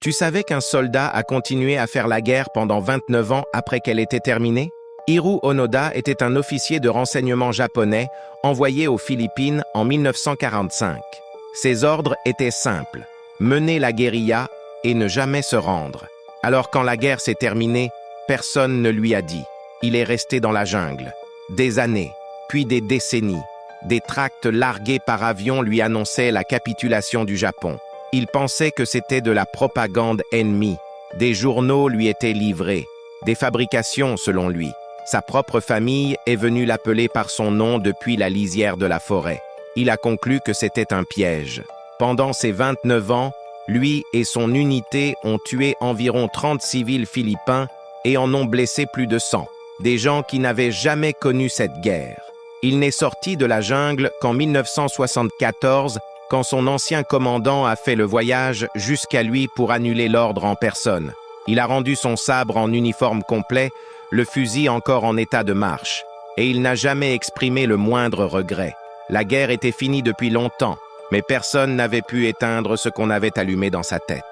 Tu savais qu'un soldat a continué à faire la guerre pendant 29 ans après qu'elle était terminée? Hiroo Onoda était un officier de renseignement japonais envoyé aux Philippines en 1945. Ses ordres étaient simples: mener la guérilla et ne jamais se rendre. Alors quand la guerre s'est terminée, personne ne lui a dit. Il est resté dans la jungle. Des années, puis des décennies. Des tracts largués par avion lui annonçaient la capitulation du Japon. Il pensait que c'était de la propagande ennemie. Des journaux lui étaient livrés. Des fabrications selon lui. Sa propre famille est venue l'appeler par son nom depuis la lisière de la forêt. Il a conclu que c'était un piège. Pendant ses 29 ans, lui et son unité ont tué environ 30 civils philippins et en ont blessé plus de 100. Des gens qui n'avaient jamais connu cette guerre. Il n'est sorti de la jungle qu'en 1974, quand son ancien commandant a fait le voyage jusqu'à lui pour annuler l'ordre en personne. Il a rendu son sabre en uniforme complet, le fusil encore en état de marche, et il n'a jamais exprimé le moindre regret. La guerre était finie depuis longtemps, mais personne n'avait pu éteindre ce qu'on avait allumé dans sa tête.